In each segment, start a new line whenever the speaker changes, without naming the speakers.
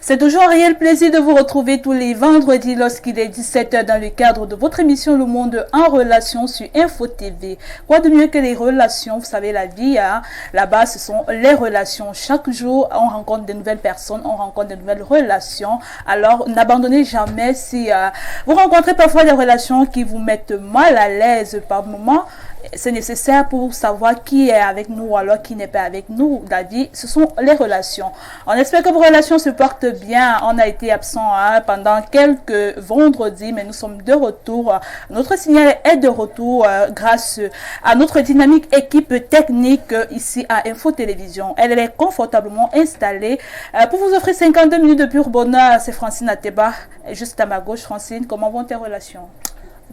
C'est toujours un réel plaisir de vous retrouver tous les vendredis lorsqu'il est 17h dans le cadre de votre émission Le Monde en Relation sur Info TV. Quoi de mieux que les relations? Vous savez, la vie, hein, là-bas, ce sont les relations. Chaque jour, on rencontre de nouvelles personnes, on rencontre de nouvelles relations. Alors, n'abandonnez jamais si vous rencontrez parfois des relations qui vous mettent mal à l'aise par moment. C'est nécessaire pour savoir qui est avec nous ou alors qui n'est pas avec nous. La vie, ce sont les relations. On espère que vos relations se portent bien. On a été absent pendant quelques vendredis, mais nous sommes de retour. Notre signal est de retour grâce à notre dynamique équipe technique ici à Info Télévision. Elle est confortablement installée pour vous offrir 52 minutes de pur bonheur. C'est Francine Ateba. Juste à ma gauche, Francine, comment vont tes relations?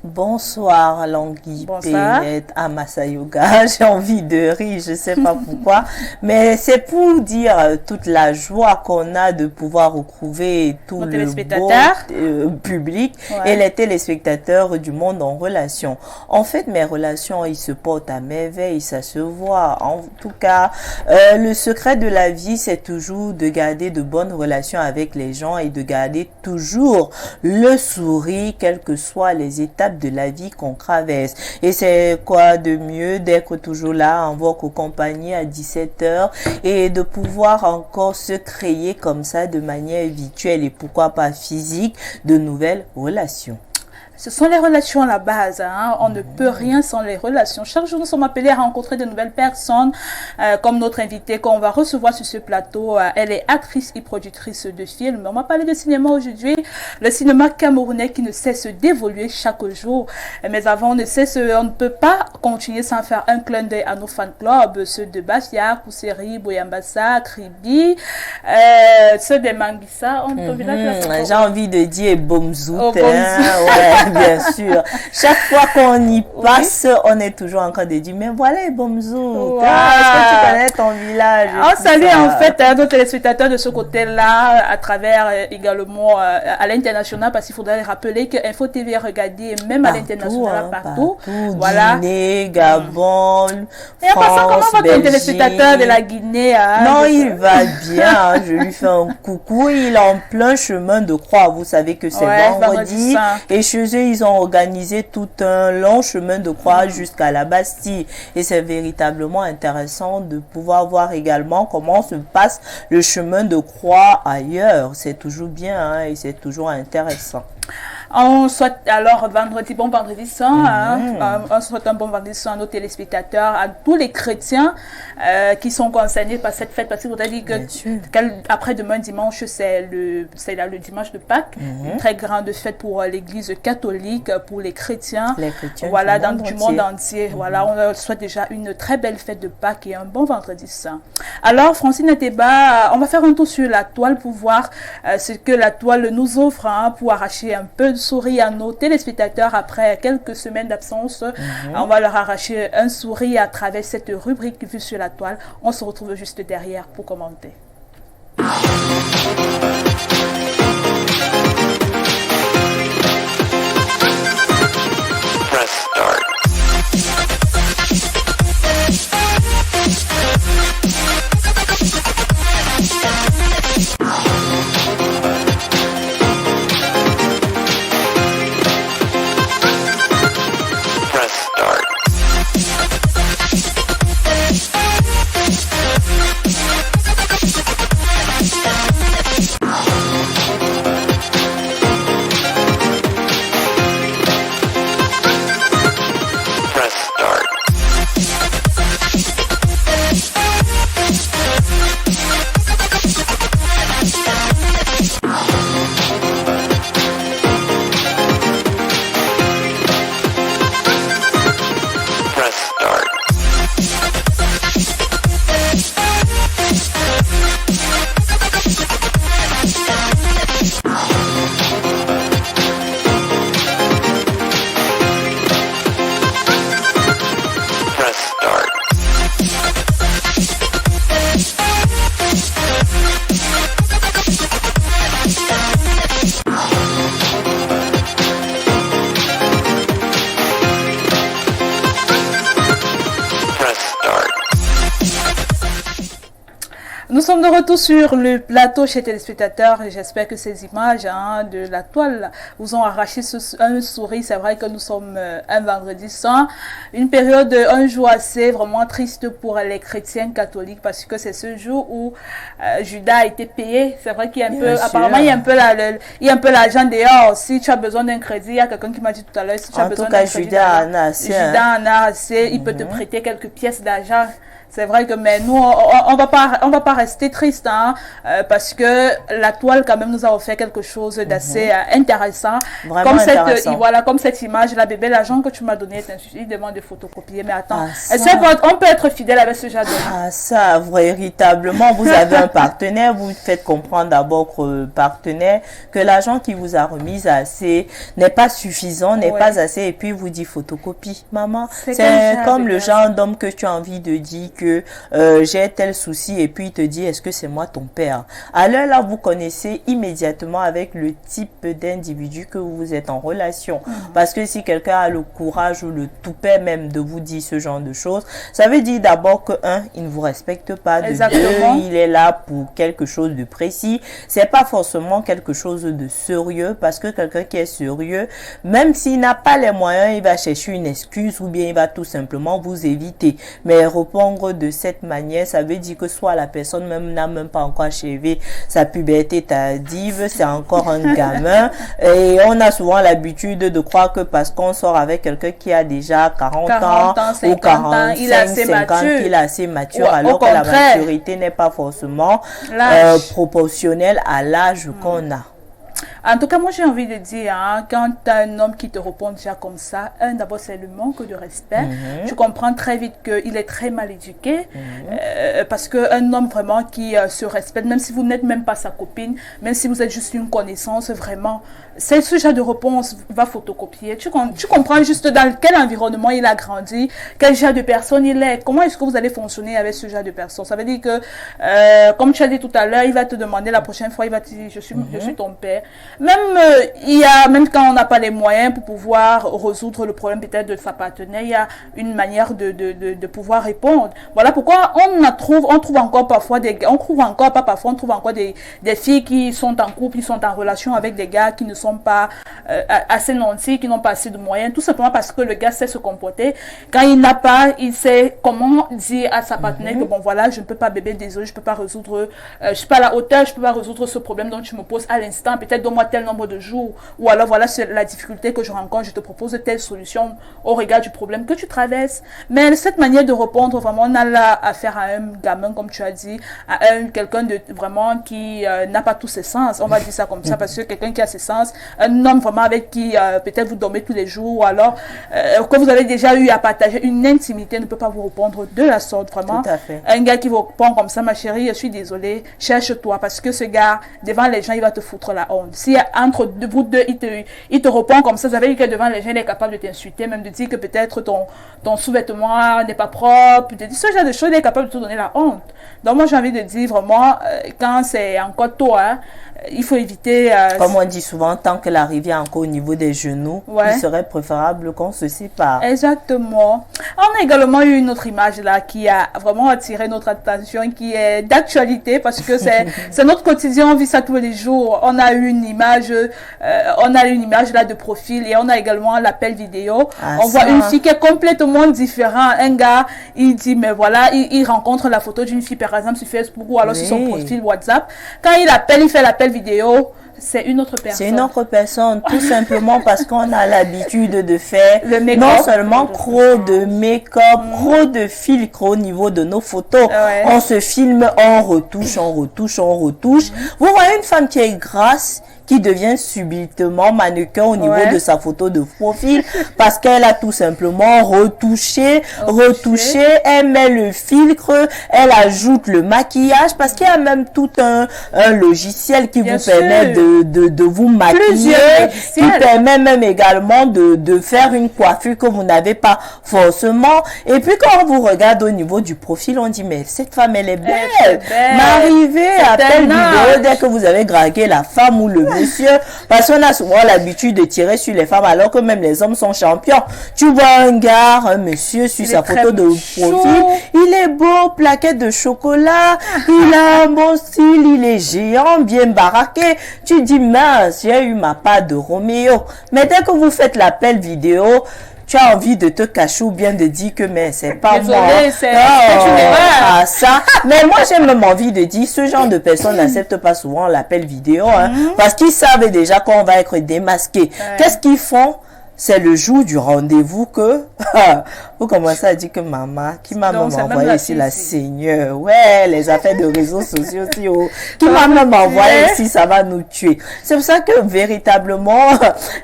Bonsoir Langui Pénette à Massa Yoga. J'ai envie de rire, je sais pas pourquoi, mais c'est pour dire toute la joie qu'on a de pouvoir retrouver tout le beau public et les téléspectateurs du monde en relation. En fait, mes relations, ils se portent à merveille, ça se voit. En tout cas, le secret de la vie, c'est toujours de garder de bonnes relations avec les gens et de garder toujours le sourire, quelles que soient les étapes de la vie qu'on traverse. Et c'est quoi de mieux d'être toujours là en votre compagnie à 17h et de pouvoir encore se créer comme ça de manière virtuelle et pourquoi pas physique de nouvelles relations.
Ce sont les relations à la base. Hein. On ne peut rien sans les relations. Chaque jour, nous sommes appelés à rencontrer de nouvelles personnes, comme notre invitée qu'on va recevoir sur ce plateau. Elle est actrice et productrice de films. On va parler de cinéma aujourd'hui. Le cinéma camerounais qui ne cesse d'évoluer chaque jour. Mais avant, on ne peut pas continuer sans faire un clin d'œil à nos fan clubs, ceux de Bafia, Kousseri, Boyambassa, Kribi, ceux de Manguissa.
J'ai envie de dire Bomzout. Ouais. Bien sûr. Chaque fois qu'on y passe, on est toujours en train de dire, mais voilà, Bomzou, est-ce que tu connais ton village?
On salue en fait nos téléspectateurs de ce côté-là, à travers également à l'international, parce qu'il faudrait rappeler que Info TV est regardé même à l'international, partout.
Voilà. Guinée, Gabon,
et en passant, comment va ton téléspectateur de la Guinée?
Non, il va bien. Je lui fais un coucou. Il est en plein chemin de croix. Vous savez que c'est vendredi. Et chez eux, ils ont organisé tout un long chemin de croix jusqu'à la Bastille. Et c'est véritablement intéressant de pouvoir voir également comment se passe le chemin de croix ailleurs. C'est toujours bien hein, et c'est toujours intéressant.
On souhaite alors bon vendredi saint, on souhaite un bon vendredi saint à nos téléspectateurs, à tous les chrétiens qui sont concernés par cette fête, parce qu'il faudrait dire que après-demain dimanche, c'est le dimanche de Pâques, une très grande fête pour l'église catholique, pour les chrétiens voilà, du monde entier. Voilà, on leur souhaite déjà une très belle fête de Pâques et un bon vendredi saint. Alors, Francine Ateba, on va faire un tour sur la toile pour voir ce que la toile nous offre pour arracher un peu de sourire à nos téléspectateurs après quelques semaines d'absence. On va leur arracher un sourire à travers cette rubrique vue sur la toile. On se retrouve juste derrière pour commenter.
Press start.
Nous sommes de retour sur le plateau chez téléspectateurs et j'espère que ces images de la toile vous ont arraché un sourire. C'est vrai que nous sommes un vendredi saint, une période, un jour assez vraiment triste pour les chrétiens catholiques parce que c'est ce jour où Judas a été payé. C'est vrai qu'il y a un peu, apparemment il y a un peu l'argent dehors. Si tu as besoin d'un crédit, il y a quelqu'un qui m'a dit tout à l'heure, si tu as besoin d'un crédit, Judas en a assez, il peut te prêter quelques pièces d'argent. C'est vrai que mais nous on va pas rester triste parce que la toile quand même nous a offert quelque chose d'assez intéressant.
Vraiment
comme
intéressant.
Comme cette image là, bébé, l'argent que tu m'as donné, il demande de photocopier, mais attends, on peut être fidèle avec ce genre de
ça véritablement vous avez un partenaire, vous faites comprendre d'abord que partenaire que l'argent qui vous a remis n'est pas suffisant, n'est pas assez, et puis vous dit photocopie. Maman, c'est comme le genre d'homme que tu as envie de dire que j'ai tel souci et puis il te dit est-ce que c'est moi ton père. Alors là vous connaissez immédiatement avec le type d'individu que vous êtes en relation, parce que si quelqu'un a le courage ou le toupet même de vous dire ce genre de choses, ça veut dire d'abord que il ne vous respecte pas, de deux, il est là pour quelque chose de précis, c'est pas forcément quelque chose de sérieux, parce que quelqu'un qui est sérieux, même s'il n'a pas les moyens, il va chercher une excuse ou bien il va tout simplement vous éviter. Mais répondre de cette manière, ça veut dire que soit la personne même n'a même pas encore achevé sa puberté tardive, c'est encore un gamin, et on a souvent l'habitude de croire que parce qu'on sort avec quelqu'un qui a déjà 40 ans ou 45, il est assez mature, alors que la maturité n'est pas forcément proportionnelle à l'âge qu'on a.
En tout cas, moi j'ai envie de dire, quand tu as un homme qui te répond déjà comme ça, d'abord c'est le manque de respect. Tu comprends très vite qu'il est très mal éduqué, parce qu'un homme vraiment qui se respecte, même si vous n'êtes même pas sa copine, même si vous êtes juste une connaissance, vraiment, c'est ce genre de réponse va photocopier. Tu comprends juste dans quel environnement il a grandi, quel genre de personne il est, comment est-ce que vous allez fonctionner avec ce genre de personne. Ça veut dire que, comme tu as dit tout à l'heure, il va te demander la prochaine fois, il va te dire je suis ton père. Même quand on n'a pas les moyens pour pouvoir résoudre le problème peut-être de sa partenaire, il y a une manière de pouvoir répondre. Voilà pourquoi on trouve encore des filles qui sont en couple, qui sont en relation avec des gars qui ne sont pas assez nantis, qui n'ont pas assez de moyens, tout simplement parce que le gars sait se comporter. Quand il n'a pas, il sait comment dire à sa partenaire que bon voilà, je ne peux pas bébé, désolé, je peux pas résoudre, je suis pas à la hauteur, je peux pas résoudre ce problème dont tu me poses à l'instant, peut-être donne-moi tel nombre de jours, ou alors voilà c'est la difficulté que je rencontre, je te propose telle solution au regard du problème que tu traverses. Mais cette manière de répondre, vraiment on a là affaire à un gamin comme tu as dit, à quelqu'un de vraiment qui n'a pas tous ses sens, on va dire ça comme ça, parce que quelqu'un qui a ses sens, un homme vraiment avec qui peut-être vous dormez tous les jours, ou alors que vous avez déjà eu à partager une intimité, ne peut pas vous répondre de la sorte, vraiment.
Tout à fait.
Un gars qui vous répond comme ça, ma chérie, je suis désolée, cherche-toi, parce que ce gars devant les gens il va te foutre la honte. Si entre vous deux, il te répond comme ça veut dire que devant les gens, il est capable de t'insulter, même de dire que peut-être ton sous-vêtement n'est pas propre, de dire ce genre de choses, il est capable de te donner la honte. Donc moi, j'ai envie de dire vraiment, quand c'est encore tôt, il faut éviter...
Comme on dit souvent, tant que la rivière est encore au niveau des genoux, il serait préférable qu'on se sépare.
Exactement. On a également eu une autre image là qui a vraiment attiré notre attention, qui est d'actualité, parce que c'est notre quotidien, on vit ça tous les jours. On a eu une image là de profil et on a également l'appel vidéo. On voit une fille qui est complètement différente. Un gars, il dit, mais voilà, il rencontre la photo d'une fille, par exemple, sur Facebook ou alors sur son profil WhatsApp. Quand il appelle, il fait l'appel vidéo. C'est une autre personne.
C'est une autre personne, tout simplement parce qu'on a l'habitude de faire non seulement trop de make-up, trop de filtres au niveau de nos photos. On se filme, on retouche. Vous voyez une femme qui est grasse, qui devient subitement mannequin au niveau de sa photo de profil parce qu'elle a tout simplement retouché, elle met le filtre, elle ajoute le maquillage parce qu'il y a même tout un logiciel qui vous permet de de vous maquiller, qui permet même également de faire une coiffure que vous n'avez pas forcément. Et puis quand on vous regarde au niveau du profil, on dit mais cette femme elle est belle. M'arriver à telle vidéo dès que vous avez dragué la femme ou le monsieur, parce qu'on a souvent l'habitude de tirer sur les femmes alors que même les hommes sont champions. Tu vois un gars, un monsieur sur sa photo de profil, il est beau, plaquette de chocolat, il a un bon style, il est géant, bien baraqué. Tu dis mince, j'ai eu ma part de Roméo. Mais dès que vous faites l'appel vidéo, tu as envie de te cacher ou bien de dire que mais c'est pas moi. Ça. Mais moi j'ai même envie de dire ce genre de personnes n'acceptent pas souvent l'appel vidéo parce qu'ils savent déjà qu'on va être démasqué. Qu'est-ce qu'ils font? C'est le jour du rendez-vous que vous commencez à dire que maman, qui m'a même envoyé ici la Seigneur. Ouais, les affaires de réseaux sociaux aussi, qui m'a même envoyé ici, ça va nous tuer. C'est pour ça que véritablement,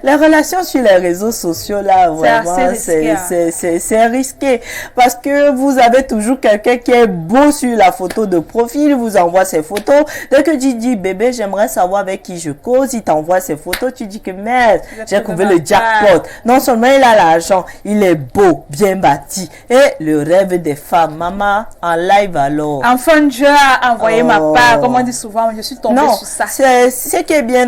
les relations sur les réseaux sociaux là, vraiment, c'est risqué. Parce que vous avez toujours quelqu'un qui est beau sur la photo de profil, vous envoie ses photos. Dès que tu dis bébé, j'aimerais savoir avec qui je cause, il t'envoie ses photos, tu dis que merde, j'ai trouvé le jackpot. Non seulement il a l'argent, il est beau, bien bâti. Et le rêve des femmes, maman, en live alors.
Enfin, Dieu a envoyé ma part, comme on dit souvent, je suis tombée sur ça.
C'est ce qui est bien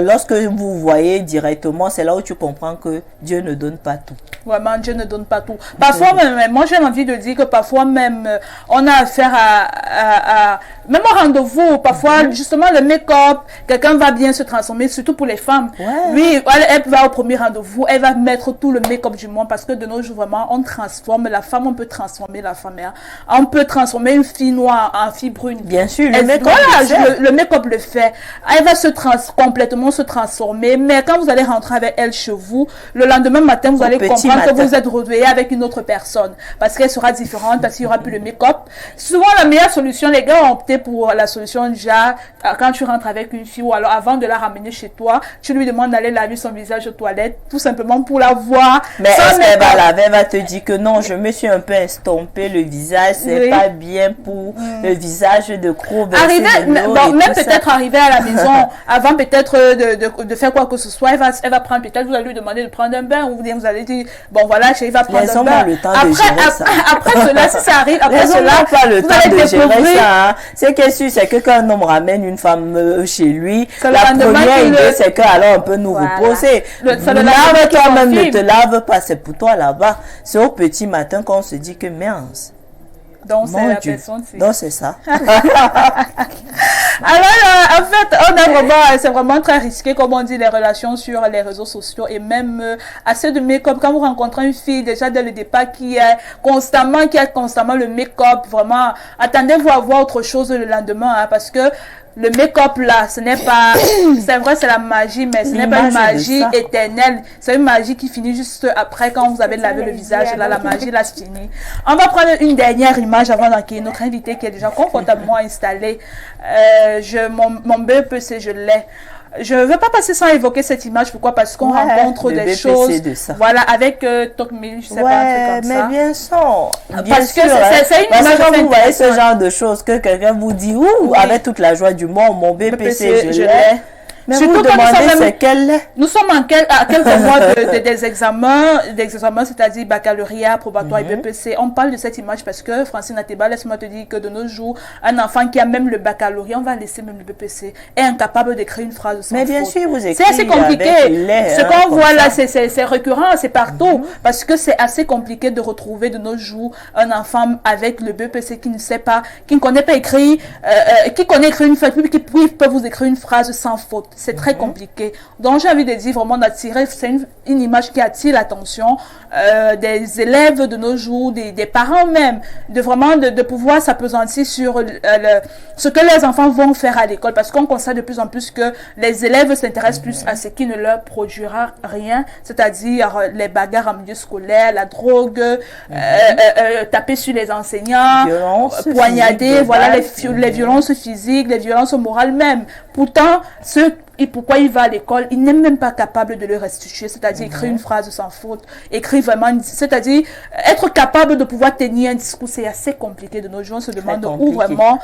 lorsque vous voyez directement, c'est là où tu comprends que Dieu ne donne pas tout.
Vraiment, Dieu ne donne pas tout. Parfois, même, moi j'ai envie de dire que parfois même, on a affaire à même au rendez-vous, parfois justement le make-up, quelqu'un va bien se transformer, surtout pour les femmes. Oui, elle va au premier rendez-vous, elle va mettre tout le make-up du monde parce que de nos jours vraiment on transforme la femme, on peut transformer la femme, on peut transformer une fille noire en fille brune.
Bien sûr,
le make-up le fait. Elle va complètement se transformer, mais quand vous allez rentrer avec elle chez vous, le lendemain matin vous allez comprendre que vous êtes retrouvé avec une autre personne parce qu'elle sera différente, parce qu'il y aura plus de make-up. Souvent la meilleure solution, les gars ont opté pour la solution déjà quand tu rentres avec une fille ou alors avant de la ramener chez toi, tu lui demandes d'aller laver son visage aux toilettes, tout simplement pour la voir.
Mais est-ce qu'elle va laver, elle va te dire que non, je me suis un peu estompé le visage, c'est pas bien pour le visage de gros.
Même peut-être arriver à la maison avant peut-être de faire quoi que ce soit, elle va prendre peut-être, vous allez lui demander de prendre un bain ou vous allez dire bon voilà, chérie, va prendre un bain. Après cela, si ça arrive, après cela,
pas le temps de gérer ça. C'est c'est que quand un homme ramène une femme chez lui, la première idée c'est que alors on peut nous reposer. Lave toi-même, ne te lave pas, c'est pour toi là-bas. C'est au petit matin qu'on se dit que mince.
Donc c'est la personne.
Donc c'est ça.
Alors en fait, c'est vraiment très risqué comme on dit les relations sur les réseaux sociaux et même assez de make-up quand vous rencontrez une fille déjà dès le départ qui a constamment le make-up, vraiment attendez-vous à voir autre chose le lendemain parce que le make-up là, ce n'est pas, c'est vrai c'est la magie, mais ce n'est pas une magie éternelle, c'est une magie qui finit juste après quand vous avez lavé le visage, là la magie là c'est fini. On va prendre une dernière image avant d'accueillir notre invité qui est déjà confortablement installé. Mon BEPC je l'ai. Je ne veux pas passer sans évoquer cette image. Pourquoi? Parce qu'on rencontre des choses. Voilà, avec Tokmi, je sais pas, un truc comme ça.
Mais bien sûr.
Parce que c'est une image.
Quand vous voyez ce genre de choses, que quelqu'un vous dit, avec toute la joie du monde, mon BPC, je l'ai. Mais surtout vous demandez c'est quel est.
Nous sommes à quelques mois des examens, c'est-à-dire baccalauréat, probatoire et BPC. On parle de cette image parce que, Francine Ateba, laisse-moi te dire que de nos jours, un enfant qui a même le baccalauréat, on va laisser même le BPC, est incapable d'écrire une phrase sans faute.
Mais bien sûr, vous écrivez.
C'est assez compliqué. Ce qu'on voit là, c'est récurrent, c'est partout. Parce que c'est assez compliqué de retrouver de nos jours un enfant avec le BPC qui ne sait pas, qui ne connaît pas écrire, qui connaît écrire une phrase, qui peut vous écrire une phrase sans faute. C'est très compliqué. Donc, j'ai envie de dire vraiment d'attirer, c'est une image qui attire l'attention des élèves de nos jours, des parents même, de vraiment de pouvoir s'appesantir sur ce que les enfants vont faire à l'école. Parce qu'on constate de plus en plus que les élèves s'intéressent plus à ce qui ne leur produira rien, c'est-à-dire les bagarres en milieu scolaire, la drogue, taper sur les enseignants, poignarder, voilà les violences physiques, les violences morales même. Pourtant, et pourquoi il va à l'école, il n'est même pas capable de le restituer, c'est-à-dire écrire une phrase sans faute, écrire vraiment, c'est-à-dire être capable de pouvoir tenir un discours, c'est assez compliqué de nos jours. On se demande où vraiment,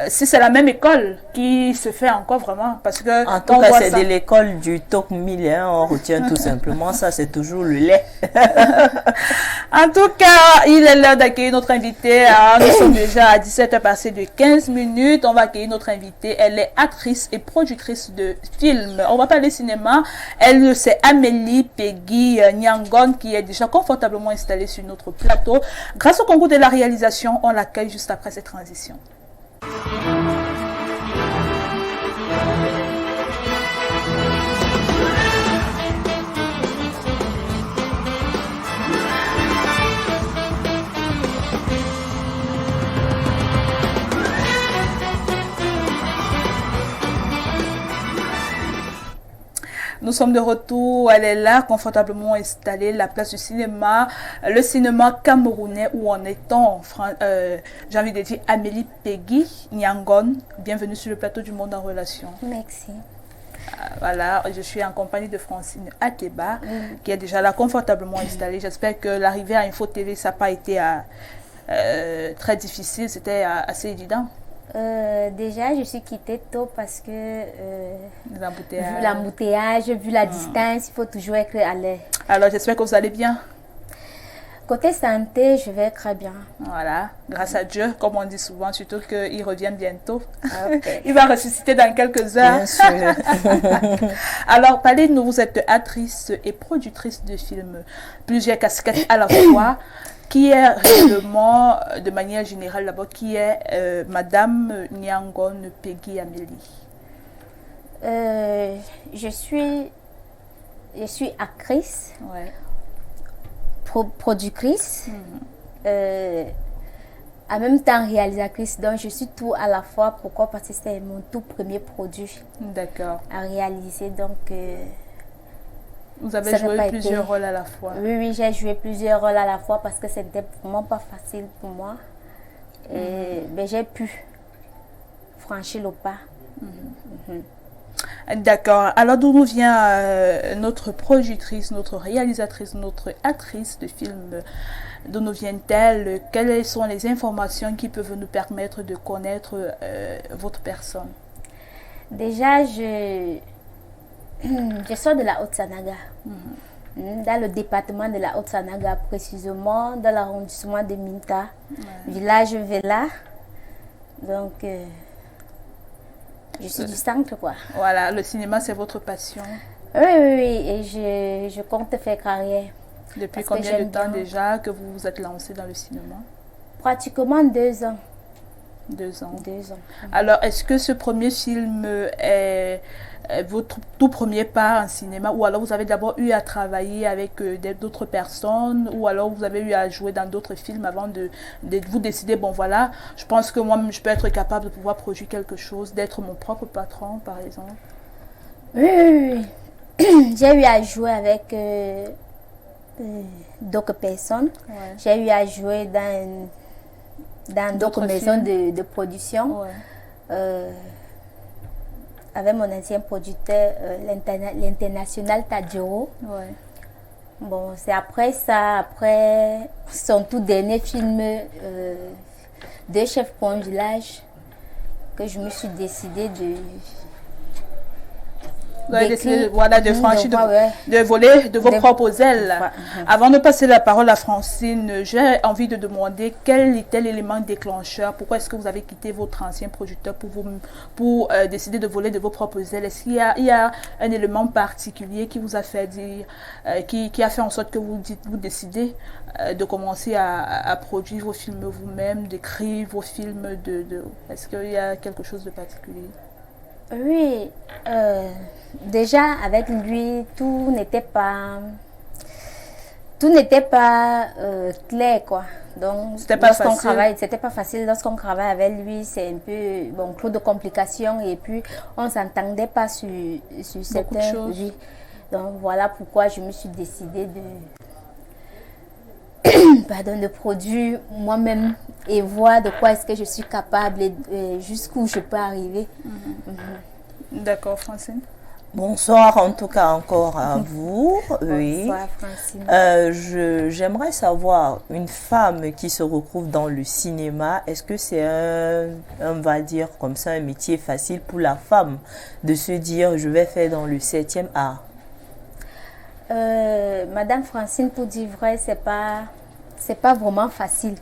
si c'est la même école qui se fait encore vraiment, parce que
en tout cas, c'est de l'école du top 1000, hein, on retient tout simplement ça, c'est toujours le lait.
En tout cas, il est l'heure d'accueillir notre invité. Nous sommes déjà à 17h passé de 15 minutes. On va accueillir notre invitée. Elle est actrice et productrice de films. On va parler cinéma. Elle, c'est Amélie Peggy Nyangon qui est déjà confortablement installée sur notre plateau. Grâce au concours de la réalisation, on l'accueille juste après cette transition. Nous sommes de retour, elle est là, confortablement installée, la place du cinéma, le cinéma camerounais où on est j'ai envie de dire Amélie Peggy Nyangon. Bienvenue sur le plateau du Monde en Relation.
Merci.
Voilà, je suis en compagnie de Francine Ateba, qui est déjà là confortablement installée. J'espère que l'arrivée à Info TV, ça n'a pas été très difficile, c'était assez évident.
Déjà, je suis quittée tôt parce que vu
l'embouteillage,
vu la distance, il faut toujours être à l'aise.
Alors, j'espère que vous allez bien.
Côté santé, je vais très bien.
Voilà, grâce à Dieu, comme on dit souvent, surtout qu'il revient bientôt.
Okay.
Il va ressusciter dans quelques heures.
Bien sûr.
Alors, parlez-nous, vous êtes actrice et productrice de films, plusieurs casquettes à la fois. Qui est réellement, de manière générale d'abord, qui est Madame Nyangon Peggy Amélie?
Je suis actrice,
ouais.
Productrice, en même temps réalisatrice, donc je suis tout à la fois. Pourquoi? Parce que c'est mon tout premier produit à réaliser, donc...
Vous avez joué plusieurs rôles à la fois.
Oui, j'ai joué plusieurs rôles à la fois parce que c'était vraiment pas facile pour moi. Mais j'ai pu franchir le pas.
D'accord. Alors, d'où nous vient notre productrice, notre réalisatrice, notre actrice de film? D'où nous viennent-elles? Quelles sont les informations qui peuvent nous permettre de connaître votre personne?
Déjà, je sors de la Haute-Sanaga, dans le département de la Haute-Sanaga, précisément dans l'arrondissement de Minta, village Vela. Donc, je suis du centre, quoi.
Voilà, le cinéma, c'est votre passion.
Oui, et je compte faire carrière.
Depuis combien de temps déjà que vous vous êtes lancé dans le cinéma?
Pratiquement 2 ans.
2 ans.
2 ans.
Alors, est-ce que ce premier film est votre tout premier pas en cinéma, ou alors vous avez d'abord eu à travailler avec d'autres personnes, ou alors vous avez eu à jouer dans d'autres films avant de vous décider, bon voilà, je pense que moi je peux être capable de pouvoir produire quelque chose, d'être mon propre patron par exemple?
Oui. J'ai eu à jouer avec d'autres personnes. Ouais. J'ai eu à jouer dans d'autres maisons de production. Ouais. Avec mon ancien producteur, l'international Tadjero. Ouais. Bon, c'est après son tout dernier film, Deux chefs pour un village, que je me suis décidée de...
Vous avez décidé de franchir, de voler de vos propres ailes. Avant de passer la parole à Francine, j'ai envie de demander quel était l'élément déclencheur. Pourquoi est-ce que vous avez quitté votre ancien producteur pour décider de voler de vos propres ailes? Est-ce qu'il y a un élément particulier qui vous a fait dire, qui a fait en sorte que vous décidez de commencer à produire vos films vous-même, d'écrire vos films Est-ce qu'il y a quelque chose de particulier?
Oui, déjà avec lui, tout n'était pas clair, quoi. Donc, c'était pas facile lorsqu'on travaille avec lui. C'est un peu trop de complications, et puis on s'entendait pas sur certaines choses. Oui. Donc voilà pourquoi je me suis décidée de produire moi-même et voir de quoi est-ce que je suis capable et jusqu'où je peux arriver.
D'accord, Francine.
Bonsoir en tout cas encore à vous. Oui.
Bonsoir Francine.
J'aimerais savoir, une femme qui se retrouve dans le cinéma, est-ce que c'est on va dire comme ça, un métier facile pour la femme de se dire je vais faire dans le 7e art?
Madame Francine, pour dire vrai, c'est pas vraiment facile.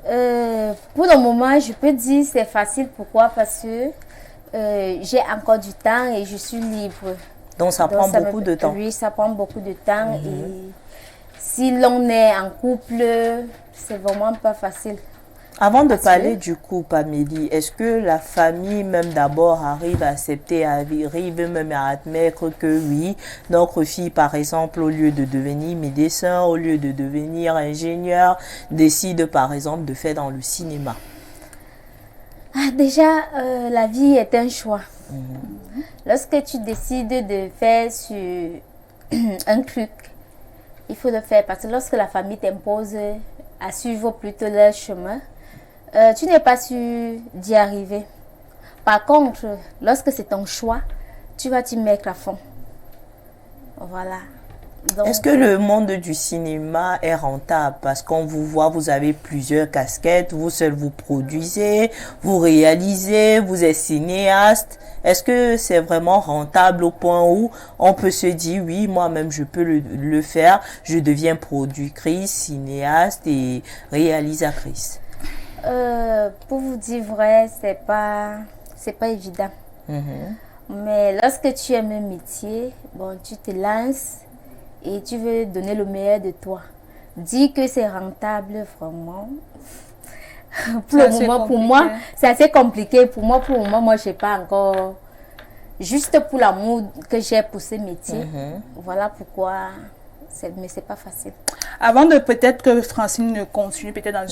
Pour le moment, je peux dire c'est facile. Pourquoi? Parce que j'ai encore du temps et je suis libre.
Donc ça prend beaucoup de temps.
Oui, ça prend beaucoup de temps. Et si l'on est en couple, c'est vraiment pas facile.
Avant de parler du couple, Amélie, est-ce que la famille même d'abord arrive à accepter, arrive même à admettre que oui, notre fille par exemple, au lieu de devenir médecin, au lieu de devenir ingénieur, décide par exemple de faire dans le cinéma?
Déjà, la vie est un choix. Lorsque tu décides de faire sur un truc, il faut le faire parce que lorsque la famille t'impose à suivre plutôt leur chemin, tu n'es pas sûr d'y arriver. Par contre, lorsque c'est ton choix, tu vas t'y mettre à fond. Voilà.
Est-ce que le monde du cinéma est rentable? Parce qu'on vous voit, vous avez plusieurs casquettes, vous seul vous produisez, vous réalisez, vous êtes cinéaste. Est-ce que c'est vraiment rentable au point où on peut se dire, oui, moi-même je peux le faire, je deviens productrice, cinéaste et réalisatrice?
Pour vous dire vrai, c'est pas évident. Mais lorsque tu aimes un métier, bon, tu te lances et tu veux donner le meilleur de toi. Dis que c'est rentable, vraiment. Pour le moment, pour moi, c'est assez compliqué. Pour le moment, moi, je n'ai pas encore... Juste pour l'amour que j'ai pour ce métier. Voilà pourquoi... Mais c'est pas facile.
Avant de peut-être que Francine continue peut-être dans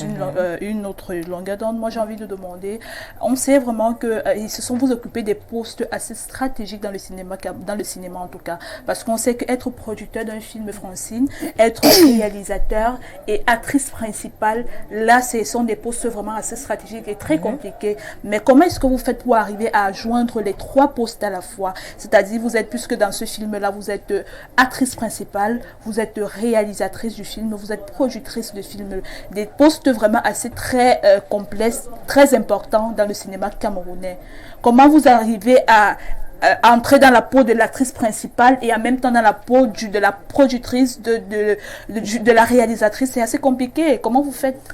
une autre longueur d'onde, moi j'ai envie de demander, on sait vraiment que ils se sont vous occupés des postes assez stratégiques dans le cinéma en tout cas, parce qu'on sait qu'être producteur d'un film, Francine, être réalisateur et actrice principale, là ce sont des postes vraiment assez stratégiques et très compliqués. Mais comment est-ce que vous faites pour arriver à joindre les 3 postes à la fois? C'est-à-dire vous êtes, puisque dans ce film-là vous êtes actrice principale, vous êtes réalisatrice du film, vous êtes productrice de film, des postes vraiment assez très complexes, très importants dans le cinéma camerounais. Comment vous arrivez à entrer dans la peau de l'actrice principale et en même temps dans la peau de la productrice, de la réalisatrice? C'est assez compliqué. Comment vous faites?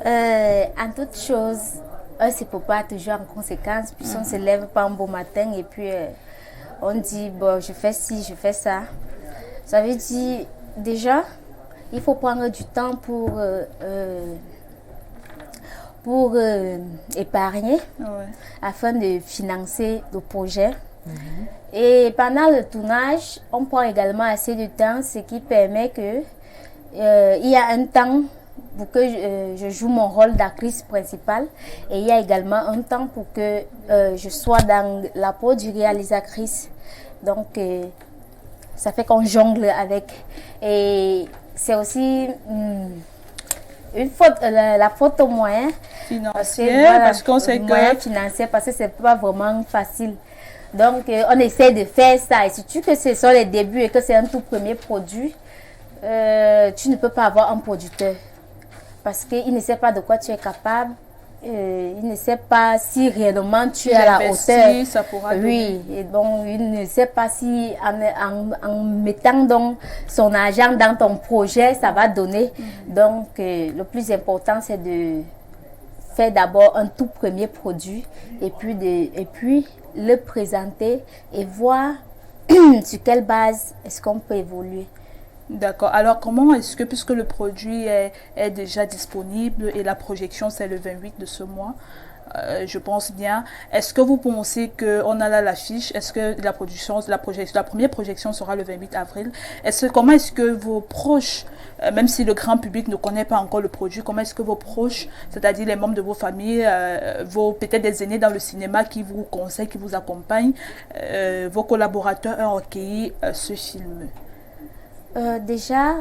En toute chose, c'est pour pas toujours en conséquence, puis on se lève pas un beau matin et puis on dit, bon, je fais ci, je fais ça. Ça veut dire, déjà, il faut prendre du temps pour épargner afin de financer le projet. Et pendant le tournage, on prend également assez de temps, ce qui permet que il y a un temps pour que je joue mon rôle d'actrice principale et il y a également un temps pour que je sois dans la peau du réalisatrice. Donc, ça fait qu'on jongle avec. Et c'est aussi une faute, la faute au moyen
financier, parce qu'on sait que
moyen financier, parce que c'est pas vraiment facile. Donc, on essaie de faire ça. Et surtout que ce sont les débuts et que c'est un tout premier produit, tu ne peux pas avoir un producteur. Parce qu'il ne sait pas de quoi tu es capable. Il ne sait pas si réellement tu es à la hauteur.
Ça pourra
oui, et donc il ne sait pas si en mettant donc son argent dans ton projet, ça va donner. Donc le plus important, c'est de faire d'abord un tout premier produit et puis le présenter et voir sur quelle base est-ce qu'on peut évoluer.
D'accord. Alors, comment est-ce que, puisque le produit est déjà disponible et la projection, c'est le 28 de ce mois, je pense bien, est-ce que vous pensez qu'on a là l'affiche? Est-ce que la première projection sera le 28 avril? Comment est-ce que vos proches, même si le grand public ne connaît pas encore le produit, comment est-ce que vos proches, c'est-à-dire les membres de vos familles, peut-être des aînés dans le cinéma qui vous conseillent, qui vous accompagnent, vos collaborateurs ont accueilli ce film?
Déjà,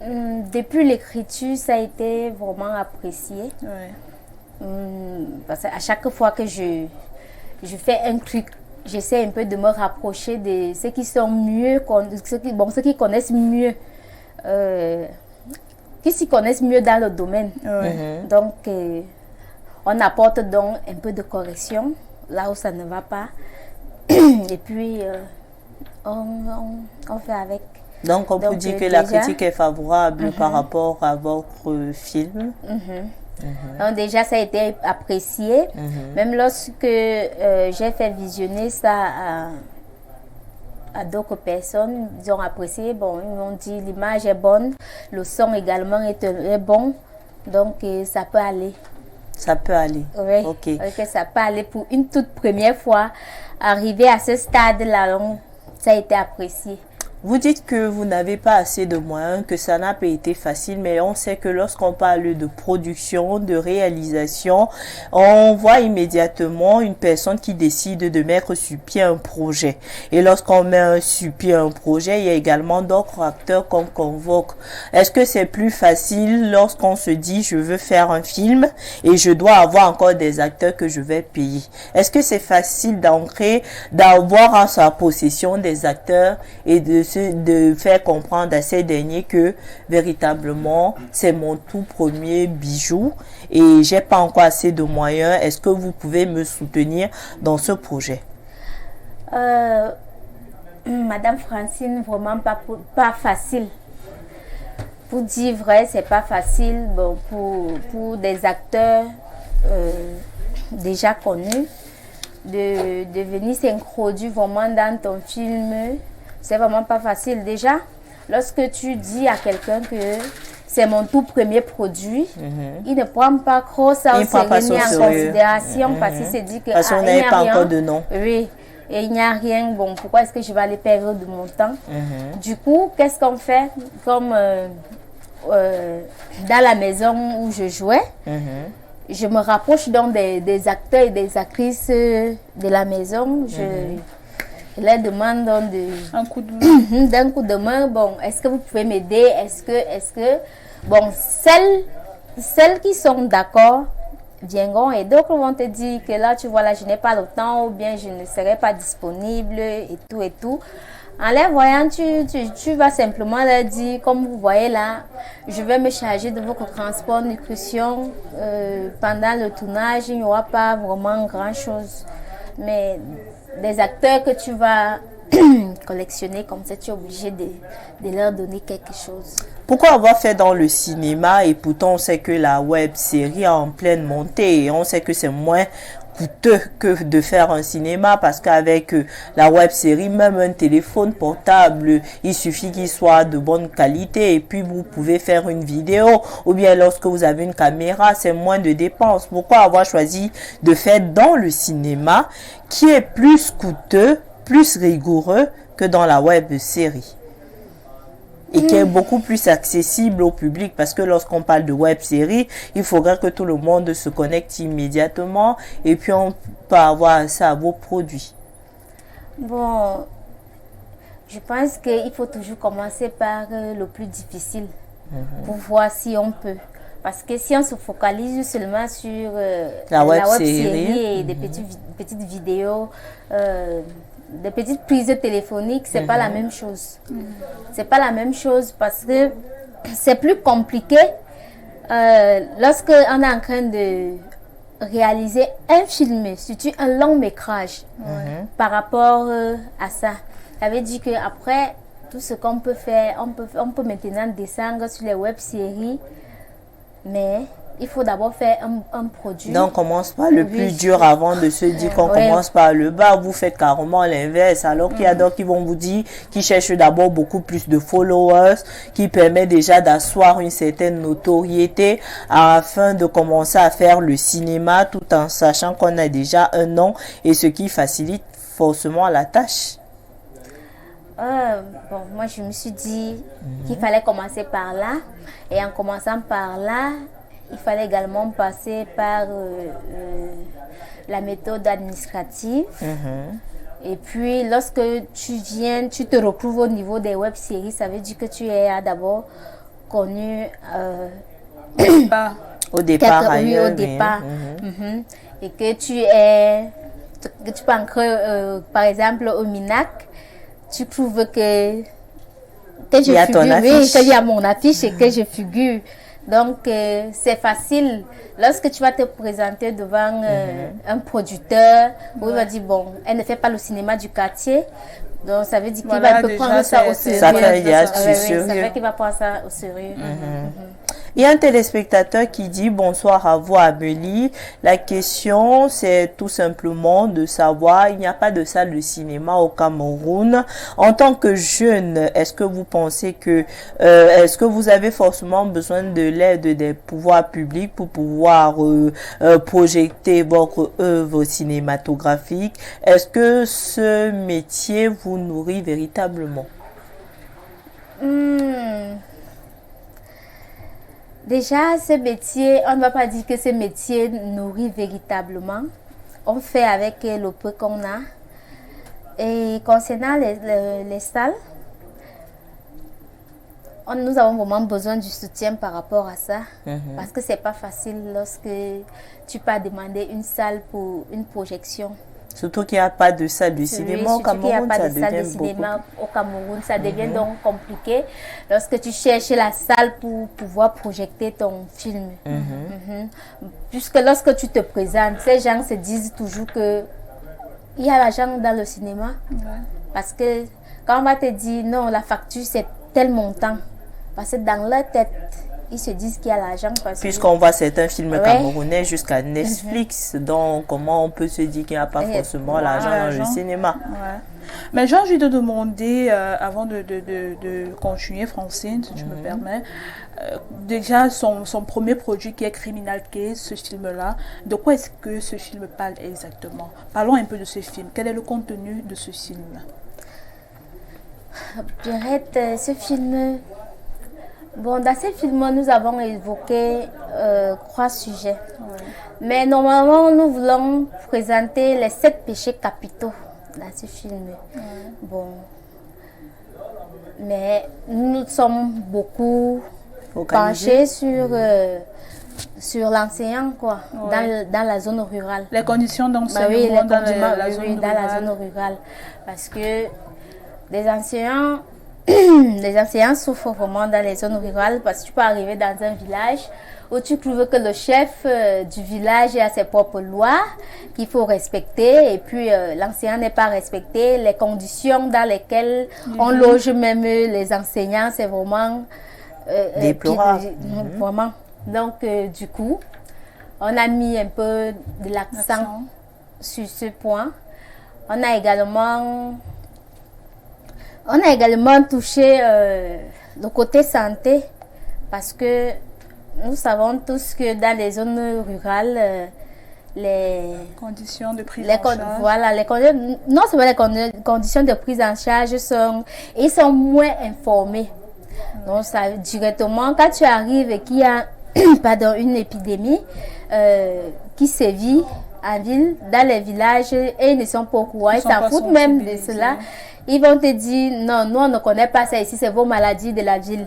depuis l'écriture, ça a été vraiment apprécié.
Ouais.
Parce qu'à chaque fois que je fais un truc j'essaie un peu de me rapprocher de ceux qui sont mieux, ceux qui connaissent mieux, qui s'y connaissent mieux dans le domaine. Donc, on apporte donc un peu de correction là où ça ne va pas. Et puis, on fait avec.
Donc, on peut dire que la critique est favorable par rapport à votre film.
Donc, déjà, ça a été apprécié. Même lorsque j'ai fait visionner ça à d'autres personnes, ils ont apprécié. Bon, ils m'ont dit l'image est bonne, le son également est bon. Donc, ça peut aller.
Ça peut aller.
Oui,
ok.
Ça peut aller pour une toute première fois. Arriver à ce stade-là, ça a été apprécié.
Vous dites que vous n'avez pas assez de moyens, que ça n'a pas été facile, mais on sait que lorsqu'on parle de production, de réalisation, on voit immédiatement une personne qui décide de mettre sur pied un projet. Et lorsqu'on met sur pied un projet, il y a également d'autres acteurs qu'on convoque. Est-ce que c'est plus facile lorsqu'on se dit je veux faire un film et je dois avoir encore des acteurs que je vais payer? Est-ce que c'est facile d'avoir en sa possession des acteurs et de faire comprendre à ces derniers que véritablement c'est mon tout premier bijou et j'ai pas encore assez de moyens? Est-ce que vous pouvez me soutenir dans ce projet?
Madame Francine, vraiment pas facile. Pour dire vrai, c'est pas facile. Bon, pour des acteurs déjà connus de venir s'introduire vraiment dans ton film. C'est vraiment pas facile. Déjà, lorsque tu dis à quelqu'un que c'est mon tout premier produit, il ne prend pas trop ça au sérieux ni en considération parce qu'il se dit que
parce qu'on n'avait pas encore de nom.
Oui, et il n'y a rien. Bon, pourquoi est-ce que je vais aller perdre de mon temps? Du coup, qu'est-ce qu'on fait? Comme dans la maison où je jouais, je me rapproche donc des acteurs et des actrices de la maison. Je leur demande
un coup de main.
D'un coup de main. Bon, est-ce que vous pouvez m'aider? Est-ce que bon, celles qui sont d'accord viendront et d'autres vont te dire que là, tu vois, là, je n'ai pas le temps ou bien je ne serai pas disponible et tout. En les voyant, tu vas simplement leur dire, comme vous voyez là, je vais me charger de votre transport, nutrition. Pendant le tournage, il n'y aura pas vraiment grand-chose. Mais des acteurs que tu vas collectionner comme ça, tu es obligé de leur donner quelque chose.
Pourquoi avoir fait dans le cinéma et pourtant on sait que la web série est en pleine montée et on sait que c'est moins coûteux que de faire un cinéma parce qu'avec la web série, même un téléphone portable, il suffit qu'il soit de bonne qualité et puis vous pouvez faire une vidéo ou bien lorsque vous avez une caméra, c'est moins de dépenses. Pourquoi avoir choisi de faire dans le cinéma qui est plus coûteux, plus rigoureux que dans la web série? Et qui est beaucoup plus accessible au public parce que lorsqu'on parle de web série, il faudrait que tout le monde se connecte immédiatement et puis on peut avoir ça à vos produits.
Bon, je pense qu'il faut toujours commencer par le plus difficile pour voir si on peut. Parce que si on se focalise seulement sur la web série et des petites vidéos, des petites prises téléphoniques, c'est pas la même chose. C'est pas la même chose parce que c'est plus compliqué lorsque on est en train de réaliser un film, surtout un long métrage, par rapport à ça. Ça veut dire qu'après, tout ce qu'on peut faire, on peut maintenant descendre sur les web-séries, mais il faut d'abord faire un produit.
Donc, on commence par le plus dur avant de se dire qu'on commence par le bas. Vous faites carrément l'inverse. Alors qu'il y a d'autres qui vont vous dire qu'ils cherchent d'abord beaucoup plus de followers, qui permet déjà d'asseoir une certaine notoriété afin de commencer à faire le cinéma tout en sachant qu'on a déjà un nom et ce qui facilite forcément la tâche.
Bon, moi, je me suis dit qu'il fallait commencer par là. Et en commençant par là, il fallait également passer par la méthode administrative. Et puis, lorsque tu te retrouves au niveau des web-séries, ça veut dire que tu es d'abord connu
au départ.
Et que tu es tu peux entrer, par exemple, au Minac, tu trouves que je figure, oui, qu'il y a mon affiche et que je figure. Donc, c'est facile. Lorsque tu vas te présenter devant un producteur, où il va dire, bon, elle ne fait pas le cinéma du quartier. Donc, ça veut dire qu'il va prendre ça au sérieux.
Ça fait
qu'il va prendre ça au sérieux.
Il y a un téléspectateur qui dit bonsoir à vous Amélie. La question c'est tout simplement de savoir, il n'y a pas de salle de cinéma au Cameroun. En tant que jeune, est-ce que vous pensez que est-ce que vous avez forcément besoin de l'aide des pouvoirs publics pour pouvoir projeter votre œuvre cinématographique? Est-ce que ce métier vous nourrit véritablement?
Déjà, ce métier, on ne va pas dire que ce métier nourrit véritablement. On fait avec le peu qu'on a. Et concernant les salles, nous avons vraiment besoin du soutien par rapport à ça. Parce que ce n'est pas facile lorsque tu peux demander une salle pour une projection.
Surtout qu'il n'y a pas de salle de cinéma au Cameroun,
ça devient donc compliqué lorsque tu cherches la salle pour pouvoir projeter ton film. Puisque lorsque tu te présentes, ces gens se disent toujours que il y a l'argent dans le cinéma. Parce que quand on va te dire non, la facture c'est tel montant, parce que dans leur tête, ils se disent qu'il y a l'argent.
Puisqu'on voit certains films camerounais jusqu'à Netflix, donc comment on peut se dire qu'il n'y a pas forcément l'argent dans le cinéma?
Mais j'ai envie de demander, avant de continuer, Francine, si tu me permets, déjà son premier produit qui est Criminal Case, ce film-là, de quoi est-ce que ce film parle exactement? Parlons un peu de ce film. Quel est le contenu de ce film?
Pierrette, ce film... Bon, dans ce film, nous avons évoqué 3 sujets. Mais normalement, nous voulons présenter les 7 péchés capitaux dans ce film. Bon. Mais nous sommes beaucoup penchés sur l'enseignant, quoi, dans la zone rurale.
Les conditions d'enseignement dans la zone
rurale. Parce que les enseignants souffrent vraiment dans les zones rurales parce que tu peux arriver dans un village où tu trouves que le chef du village a ses propres lois qu'il faut respecter et puis l'enseignant n'est pas respecté. Les conditions dans lesquelles on loge même les enseignants, c'est vraiment
déplorable.
Vraiment. Donc, du coup, on a mis un peu de l'accent sur ce point. On a également touché le côté santé parce que nous savons tous que dans les zones rurales, les
conditions de prise en charge.
Voilà, non seulement les conditions de prise en charge sont moins informés. Donc, ça, directement, quand tu arrives et qu'il y a une épidémie qui sévit en ville, dans les villages, et ils ne sont pas au courant, ils s'en foutent même de cela. Ils vont te dire, non, nous on ne connaît pas ça ici, c'est vos maladies de la ville.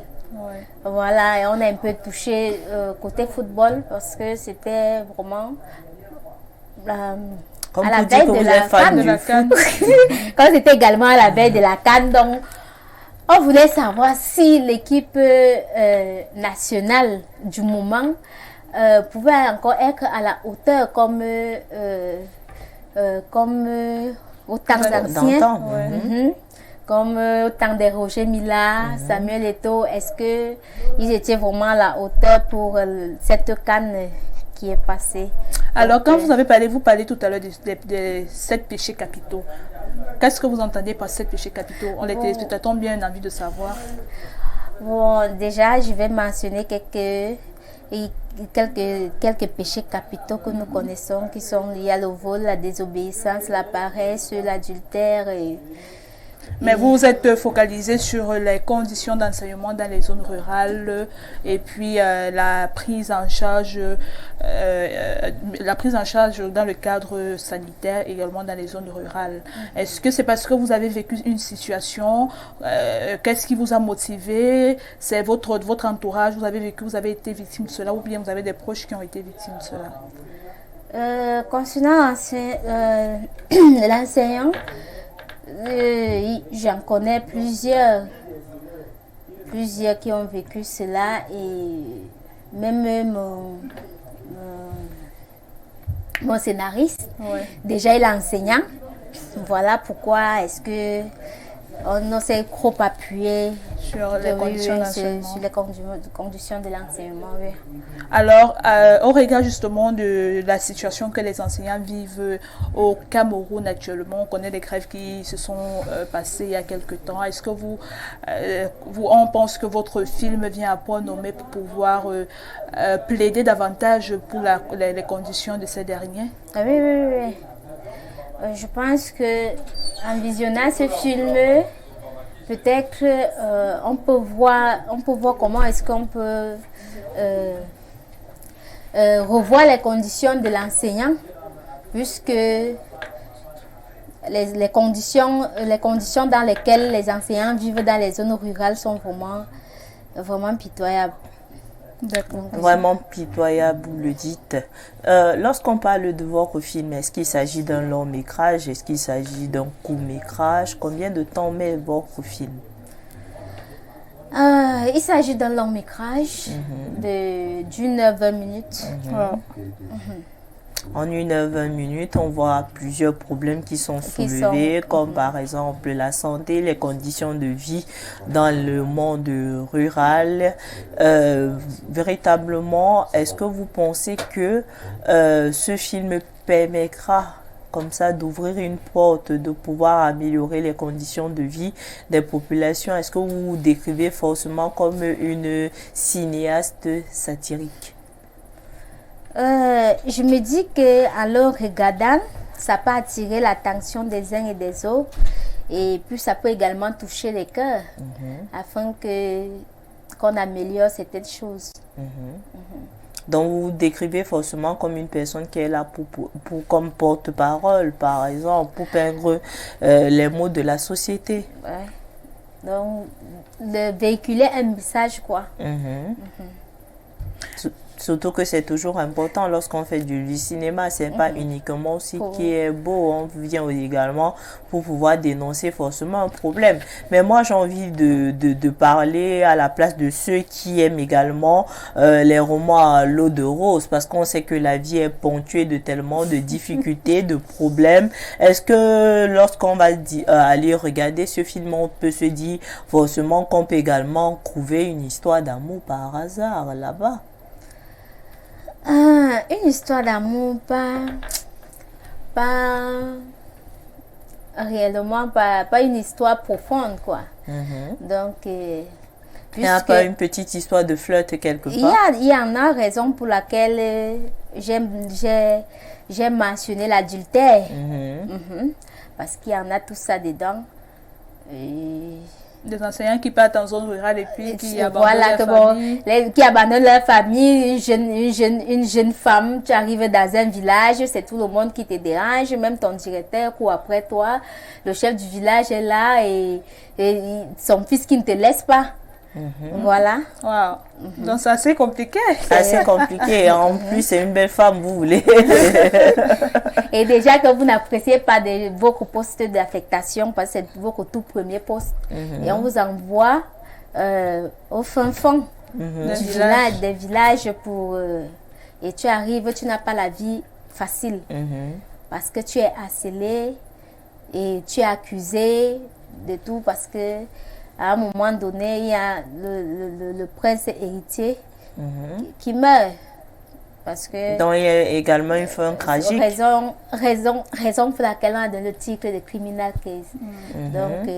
Voilà, et on a un peu touché côté football parce que c'était vraiment
comme
à la veille de la CAN. Quand c'était également à la veille de la CAN, donc on voulait savoir si l'équipe nationale du moment pouvait encore être à la hauteur comme au temps d'anciens, comme au temps de Roger Mila, Samuel Eto'o. Est-ce qu'ils étaient vraiment à la hauteur pour cette CAN qui est passée?
Alors, quand vous parlez tout à l'heure des 7 péchés capitaux. Qu'est-ce que vous entendez par 7 péchés capitaux? On les téléspectateurs ont bien envie de savoir.
Bon, déjà, je vais mentionner quelques péchés capitaux que nous connaissons qui sont liés au vol, la désobéissance, la paresse, l'adultère.
Mais vous êtes focalisé sur les conditions d'enseignement dans les zones rurales et puis la prise en charge dans le cadre sanitaire également dans les zones rurales. Est-ce que c'est parce que vous avez vécu une situation? Qu'est-ce qui vous a motivé? C'est votre entourage, vous avez été victime de cela ou bien vous avez des proches qui ont été victimes de cela?
Concernant l'enseignant, j'en connais plusieurs qui ont vécu cela et même mon scénariste, déjà il est enseignant. Voilà pourquoi est-ce que on s'est trop appuyé
sur les conditions
de l'enseignement. Oui.
Alors, au regard justement de la situation que les enseignants vivent au Cameroun actuellement, on connaît des grèves qui se sont passées il y a quelques temps. Est-ce que on pense que votre film vient à point nommé pour pouvoir plaider davantage pour les conditions de ces derniers?
Oui. Je pense que en visionnant ce film, peut-être on peut voir comment est-ce qu'on peut revoir les conditions de l'enseignant, puisque les conditions dans lesquelles les enseignants vivent dans les zones rurales sont vraiment pitoyables.
Vraiment pitoyable, vous le dites. Lorsqu'on parle de votre film, est-ce qu'il s'agit d'un long métrage? Est-ce qu'il s'agit d'un court métrage? Combien de temps met votre film?
Il s'agit d'un long métrage d'une heure 20 minutes.
En 1 heure 20 minutes, on voit plusieurs problèmes qui sont soulevés, comme par exemple la santé, les conditions de vie dans le monde rural. Véritablement, est-ce que vous pensez que ce film permettra comme ça d'ouvrir une porte, de pouvoir améliorer les conditions de vie des populations? Est-ce que vous vous décrivez forcément comme une cinéaste satirique?
Je me dis qu'en le regardant, ça peut attirer l'attention des uns et des autres et puis ça peut également toucher les cœurs afin qu'on améliore certaines choses.
Donc vous vous décrivez forcément comme une personne qui est là pour comme porte-parole, par exemple, pour peindre les mots de la société.
Donc de véhiculer un message, quoi.
Surtout que c'est toujours important lorsqu'on fait du cinéma, c'est pas uniquement aussi qui est beau, on vient également pour pouvoir dénoncer forcément un problème. Mais moi j'ai envie de parler à la place de ceux qui aiment également les romans à l'eau de rose, parce qu'on sait que la vie est ponctuée de tellement de difficultés, de problèmes. Est-ce que lorsqu'on va aller regarder ce film, on peut se dire forcément qu'on peut également trouver une histoire d'amour par hasard là-bas?
Une histoire d'amour, pas réellement, pas une histoire profonde, quoi. Donc,
il n'y a pas une petite histoire de flirt quelque part?
Il y en a, raison pour laquelle j'ai mentionné l'adultère. Parce qu'il y en a tout ça dedans.
Des enseignants qui partent en zone rurale et puis qui abandonnent leur famille.
Qui abandonnent leur famille, une jeune femme, tu arrives dans un village, c'est tout le monde qui te dérange, même ton directeur court après toi, le chef du village est là et son fils qui ne te laisse pas. Voilà.
Wow. Donc c'est assez compliqué.
Assez compliqué. En plus, c'est une belle femme, vous voulez.
Et déjà que vous n'appréciez pas vos postes d'affectation, parce que c'est votre tout premier poste. Et on vous envoie au fin fond des villages pour... et tu arrives, tu n'as pas la vie facile. Parce que tu es harcelé et tu es accusé de tout parce que à un moment donné, il y a le prince héritier qui meurt. Parce que
donc, il y a également une fin tragique.
Raison pour laquelle on a donné le titre de criminal case. Donc,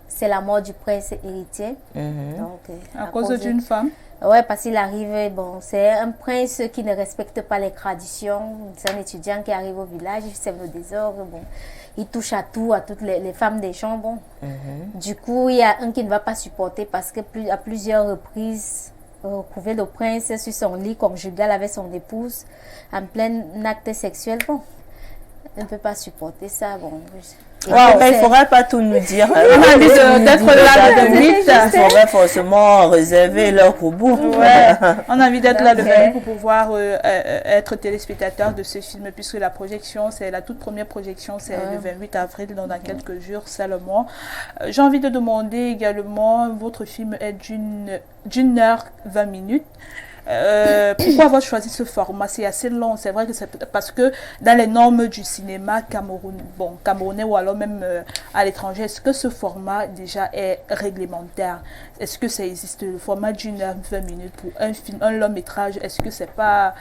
c'est la mort du prince héritier. Donc,
à cause d'une femme?
Oui, parce qu'il arrive, c'est un prince qui ne respecte pas les traditions. C'est un étudiant qui arrive au village, il sème le désordre. Il touche à tout, à toutes les femmes des gens. Du coup, il y a un qui ne va pas supporter parce que à plusieurs reprises, retrouver le prince sur son lit conjugal avec son épouse en plein acte sexuel. ne peut pas supporter ça. Bon,
il ne faudrait pas tout nous dire.
On a envie d'être là le 28.
Il faudrait forcément réserver l'heure pour bout.
Ouais. On a envie d'être là le 28 pour pouvoir être téléspectateur de ce film, puisque la projection, c'est la toute première projection, c'est le 28 avril, donc dans quelques jours seulement. J'ai envie de demander également, votre film est d'une heure 20 minutes. Pourquoi avoir choisi ce format? C'est assez long, c'est vrai que c'est parce que dans les normes du cinéma camerounais ou alors même à l'étranger, est-ce que ce format déjà est réglementaire? Est-ce que ça existe, le format d'une heure 20 minutes pour un film, un long métrage? Est-ce que c'est pas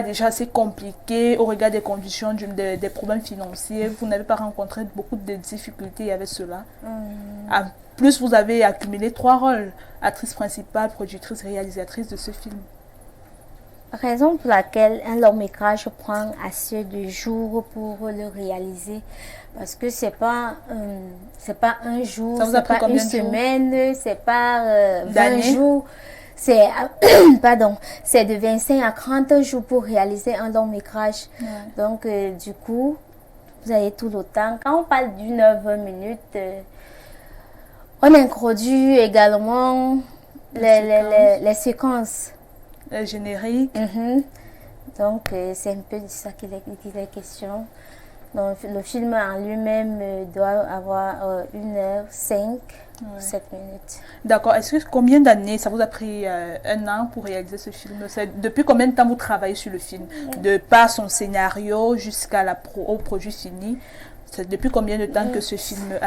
déjà assez compliqué au regard des conditions, des problèmes financiers? Vous n'avez pas rencontré beaucoup de difficultés avec cela? En plus, vous avez accumulé 3 rôles: actrice principale, productrice, réalisatrice de ce film.
Raison pour laquelle un long métrage prend assez de jours pour le réaliser, parce que c'est pas un jour, c'est pas une semaine, c'est pas 20 jours. C'est c'est de 25 à 30 jours pour réaliser un long métrage. Donc du coup, vous avez tout le temps. Quand on parle d'une heure 20 minutes, on introduit également les séquences.
Le générique.
Donc c'est un peu de ça qu'il est question. Donc le film en lui-même doit avoir 1h05, 7 minutes.
D'accord. Est-ce que combien d'années ça vous a pris? 1 an pour réaliser ce film? Depuis combien de temps vous travaillez sur le film? De par son scénario jusqu'à au produit fini, c'est depuis combien de temps que ce film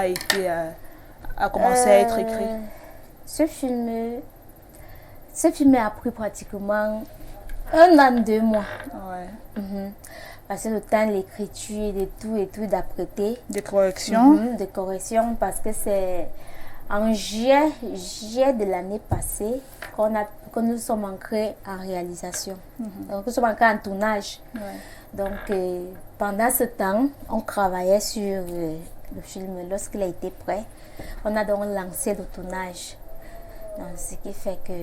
a commencé à être écrit?
Ce film a pris pratiquement 1 an, 2 mois. Parce que le temps de l'écriture, de tout, d'apprêter.
Des corrections.
Des corrections, parce que c'est en juillet de l'année passée que nous sommes entrés en réalisation. Donc nous sommes entrés en tournage. Donc pendant ce temps, on travaillait sur le film. Lorsqu'il a été prêt, on a donc lancé le tournage. Donc, ce qui fait que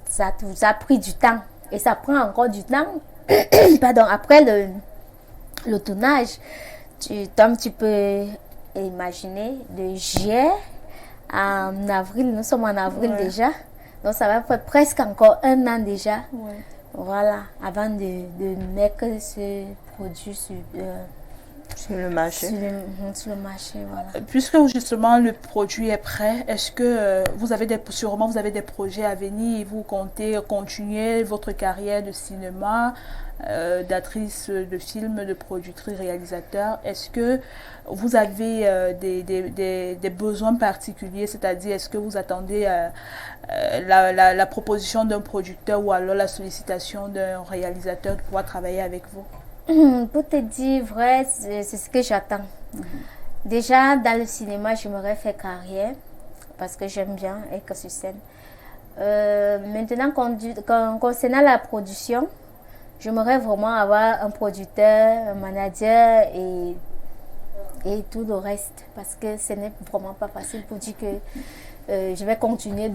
ça a pris du temps. Et ça prend encore du temps. Pardon, après le tournage, comme tu peux imaginer, de juillet à avril, nous sommes en avril déjà. Donc ça va faire presque encore 1 an déjà. Voilà, avant de mettre ce produit sur le marché. Sur le marché, voilà.
Puisque justement le produit est prêt, est-ce que vous avez des projets à venir et vous comptez continuer votre carrière de cinéma, d'actrice de film, de productrice, réalisateur? Est-ce que vous avez des besoins particuliers, c'est-à-dire est-ce que vous attendez la proposition d'un producteur ou alors la sollicitation d'un réalisateur pour pouvoir travailler avec vous?
Pour te dire vrai, c'est ce que j'attends. Déjà, dans le cinéma, j'aimerais faire carrière parce que j'aime bien être sur scène. Maintenant, concernant la production, j'aimerais vraiment avoir un producteur, un manager et tout le reste, parce que ce n'est vraiment pas facile pour dire que je vais continuer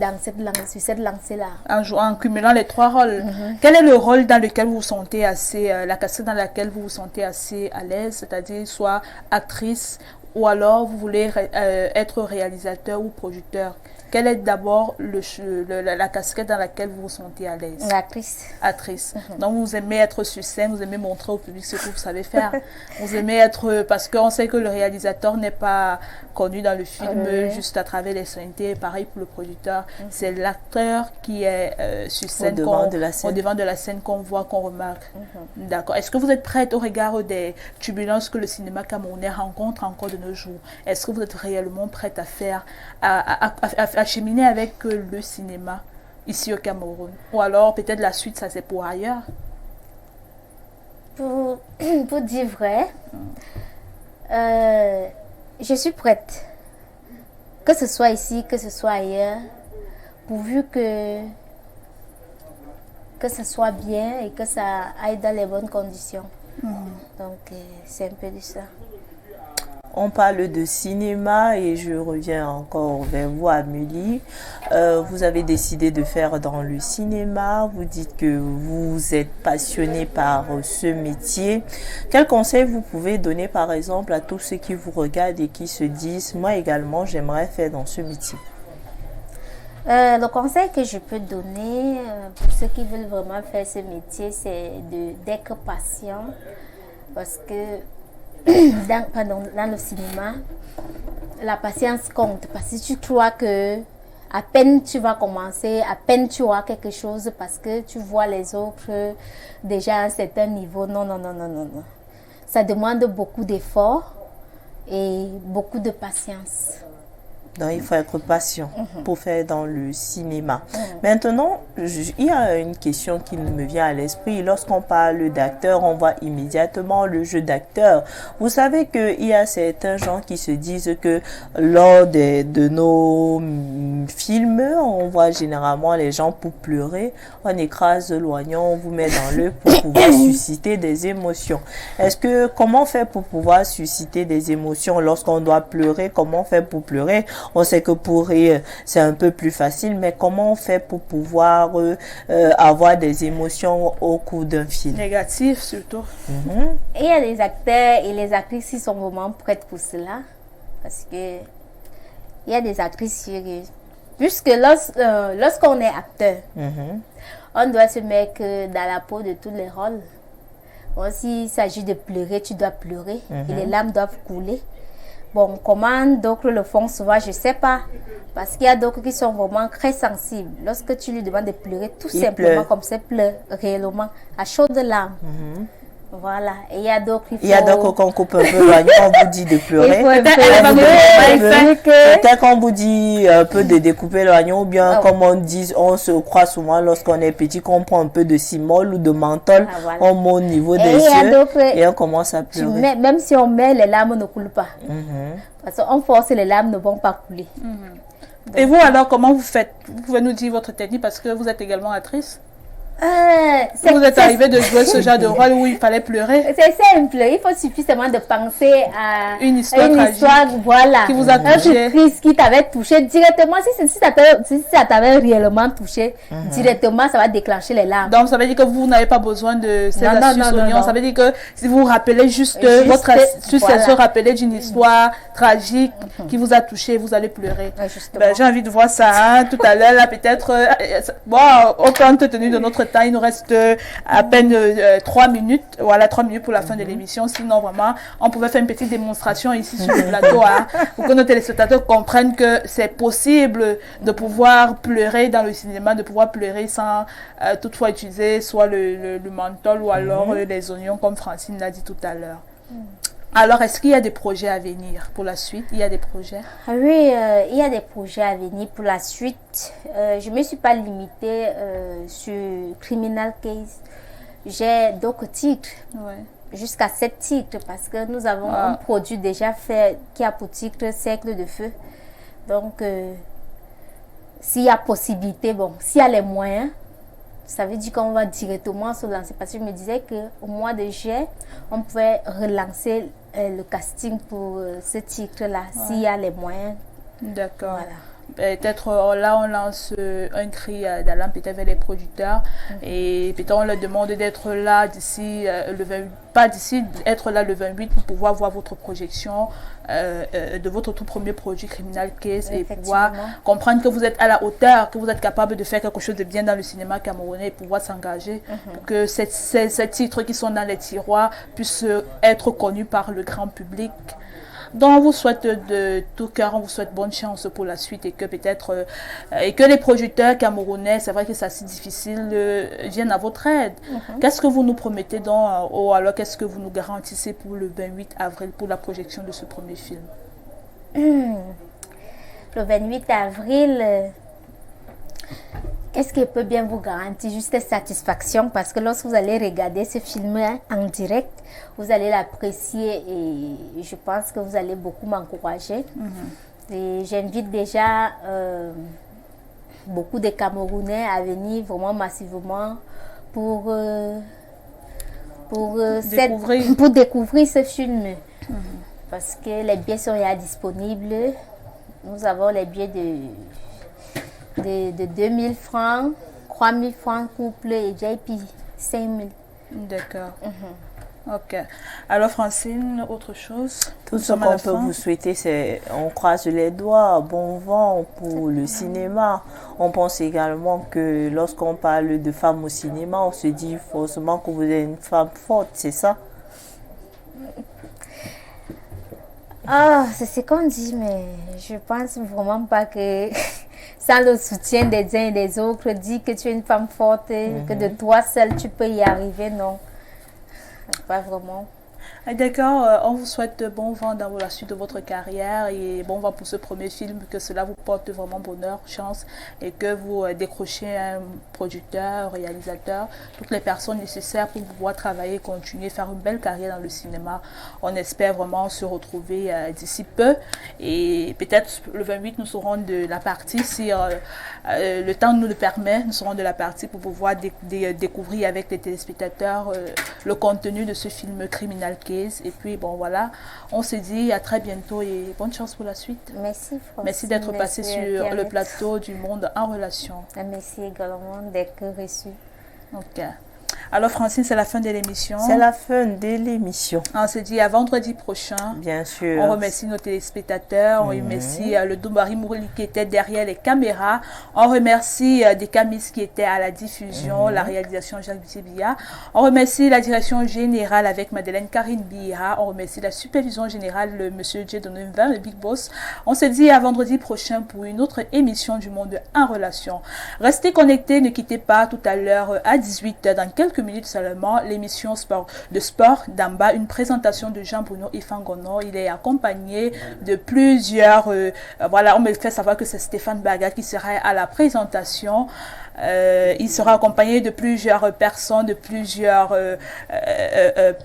sur cette lancée-là.
En cumulant les 3 rôles. Quel est le rôle dans lequel vous vous sentez la casquette dans laquelle vous vous sentez assez à l'aise, c'est-à-dire soit actrice ou alors vous voulez être réalisateur ou producteur? Quelle est d'abord la casquette dans laquelle vous vous sentez à l'aise?
Actrice.
Donc vous aimez être sur scène, vous aimez montrer au public ce que vous savez faire. Vous aimez être, parce qu'on sait que le réalisateur n'est pas connu dans le film juste à travers les sonorités. Pareil pour le producteur, c'est l'acteur qui est sur scène, au devant de la scène qu'on voit, qu'on remarque. D'accord. Est-ce que vous êtes prête au regard des turbulences que le cinéma camerounais rencontre encore de nos jours? Est-ce que vous êtes réellement prête à cheminer avec le cinéma ici au Cameroun? Ou alors peut-être la suite, ça c'est pour ailleurs?
Pour dire vrai, je suis prête. Que ce soit ici, que ce soit ailleurs, pourvu que ce soit bien et que ça aille dans les bonnes conditions. Donc c'est un peu de ça.
on parle de cinéma et je reviens encore vers vous, Amélie. Vous avez décidé de faire dans le cinéma. Vous dites que vous êtes passionné par ce métier. Quel conseil vous pouvez donner, par exemple, à tous ceux qui vous regardent et qui se disent, moi également, j'aimerais faire dans ce métier?
Le conseil que je peux donner pour ceux qui veulent vraiment faire ce métier, c'est d'être patient. Parce que dans le cinéma, la patience compte. Parce que tu crois que à peine tu vas commencer, à peine tu auras quelque chose parce que tu vois les autres déjà à un certain niveau. Non. Ça demande beaucoup d'efforts et beaucoup de patience.
Donc, il faut être patient pour faire dans le cinéma. Maintenant, il y a une question qui me vient à l'esprit. Lorsqu'on parle d'acteur, on voit immédiatement le jeu d'acteur. Vous savez qu'il y a certains gens qui se disent que lors de nos films, on voit généralement les gens pour pleurer. On écrase l'oignon, on vous met dans l'œuf pour pouvoir susciter des émotions. Comment faire pour pouvoir susciter des émotions lorsqu'on doit pleurer? Comment faire pour pleurer? On sait que pour rire, c'est un peu plus facile, mais comment on fait pour pouvoir avoir des émotions au cours d'un film?
Négatif surtout.
Il y a des acteurs et les actrices qui sont vraiment prêtes pour cela. Parce que il y a des actrices sérieuses. Puisque lorsqu'on est acteur, on doit se mettre dans la peau de tous les rôles. Bon, s'il s'agit de pleurer, tu dois pleurer et les larmes doivent couler. Bon, comment d'autres le font souvent, je ne sais pas. Parce qu'il y a d'autres qui sont vraiment très sensibles. Lorsque tu lui demandes de pleurer, tout simplement comme ça, pleure réellement, à chaudes larmes. Voilà. Et il y a d'autres qui
qu'on coupe un peu l'oignon, on vous dit de pleurer. Peut-être qu'on vous dit un peu de découper l'oignon, ou bien comme on se croit souvent lorsqu'on est petit, qu'on prend un peu de cimol ou de menthol, on met au niveau des yeux et on commence à pleurer.
Même si on met, les larmes ne coulent pas. Parce qu'on force, les larmes ne vont pas couler.
Et vous alors, comment vous faites? Vous pouvez nous dire votre technique parce que vous êtes également actrice? Vous êtes arrivé de jouer ce genre de rôle où il fallait pleurer?
C'est simple, il faut suffisamment de penser à
une histoire
voilà,
qui vous a touché,
qui t'avait touché directement. Si ça t'avait réellement touché, directement, ça va déclencher les larmes.
Donc, ça veut dire que vous n'avez pas besoin de ces astuces oignons. Ça veut dire que si vous vous rappelez juste votre astuce, elle se rappelait d'une histoire tragique qui vous a touché, vous allez pleurer. J'ai envie de voir ça tout à l'heure. Là, peut-être, compte tenu de notre temps, il nous reste à peine 3 minutes. Voilà, 3 minutes pour la fin de l'émission. Sinon, vraiment, on pouvait faire une petite démonstration ici sur le plateau pour que nos téléspectateurs comprennent que c'est possible de pouvoir pleurer dans le cinéma, de pouvoir pleurer sans toutefois utiliser soit le menthol ou alors les oignons, comme Francine l'a dit tout à l'heure. Alors, est-ce qu'il y a des projets à venir pour la suite? Il y a des projets?
Oui, il y a des projets à venir pour la suite. Je ne me suis pas limitée sur Criminal Case. J'ai d'autres titres, jusqu'à 7 titres, parce que nous avons un produit déjà fait qui a pour titre Cercle de Feu. Donc, s'il y a possibilité, s'il y a les moyens, ça veut dire qu'on va directement se lancer. Parce que je me disais qu'au mois de juillet, on pouvait relancer le casting pour ce titre-là, s'il y a les moyens.
D'accord. Voilà. Peut-être là, on lance un cri d'alarme peut-être vers les producteurs et peut-être on leur demande d'être là d'ici le 28, pas d'ici, être là le 28 pour pouvoir voir votre projection de votre tout premier produit Criminal Case et pouvoir comprendre que vous êtes à la hauteur, que vous êtes capable de faire quelque chose de bien dans le cinéma camerounais et pouvoir s'engager pour que ces titres qui sont dans les tiroirs puissent être connus par le grand public. Donc, on vous souhaite de tout cœur, on vous souhaite bonne chance pour la suite et que peut-être et que les producteurs camerounais, c'est vrai que c'est assez difficile, viennent à votre aide. Qu'est-ce que vous nous promettez donc, ou alors qu'est-ce que vous nous garantissez pour le 28 avril pour la projection de ce premier film?
Le 28 avril, qu'est-ce qui peut bien vous garantir? Juste satisfaction, parce que lorsque vous allez regarder ce film en direct, vous allez l'apprécier et je pense que vous allez beaucoup m'encourager. Et j'invite déjà beaucoup de Camerounais à venir vraiment massivement pour découvrir ce film. parce que les billets sont déjà disponibles. Nous avons les billets de 2000 francs, 3000 francs couple et VIP 5000.
D'accord. Ok. Alors Francine, autre chose?
Tout ce qu'on peut vous souhaiter, c'est, on croise les doigts, bon vent pour le cinéma. On pense également que lorsqu'on parle de femmes au cinéma, on se dit forcément que vous êtes une femme forte, c'est ça?
Ah, c'est ce qu'on dit, mais je pense vraiment pas que sans le soutien des uns et des autres, dire que tu es une femme forte, que de toi seule tu peux y arriver, non. Pas vraiment.
D'accord, on vous souhaite bon vent dans la suite de votre carrière et bon vent pour ce premier film, que cela vous porte vraiment bonheur, chance et que vous décrochez un producteur, réalisateur, toutes les personnes nécessaires pour pouvoir travailler, continuer, faire une belle carrière dans le cinéma. On espère vraiment se retrouver d'ici peu et peut-être le 28 nous serons de la partie, si le temps nous le permet, nous serons de la partie pour pouvoir découvrir avec les téléspectateurs le contenu de ce film Criminal Case. Et puis bon voilà, on se dit à très bientôt et bonne chance pour la suite.
Merci Francine.
Merci d'être passé sur le plateau du Monde en Relation.
Merci également d'être reçu.
Ok. Alors Francine, c'est la fin de l'émission.
C'est la fin de l'émission.
On se dit à vendredi prochain.
Bien sûr.
On remercie nos téléspectateurs. On remercie le Dombari Mourli qui était derrière les caméras. On remercie des camis qui étaient à la diffusion, la réalisation Jacques Bia. On remercie la direction générale avec Madeleine Karine Bia. On remercie la supervision générale, le monsieur J. Donovan, le Big Boss. On se dit à vendredi prochain pour une autre émission du Monde en Relation. Restez connectés, ne quittez pas tout à l'heure à 18h dans quelques minutes seulement, l'émission sport d'Amba, une présentation de Jean-Bruno Ifangono. Il est accompagné de plusieurs, voilà, on me fait savoir que c'est Stéphane Baga qui sera à la présentation. Il sera accompagné de plusieurs personnes, de plusieurs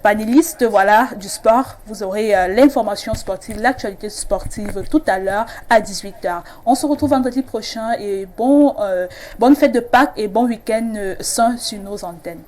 panélistes, voilà, du sport. Vous aurez l'information sportive, l'actualité sportive tout à l'heure à 18h. On se retrouve vendredi prochain et bonne fête de Pâques et bon week-end sain sur nos antennes.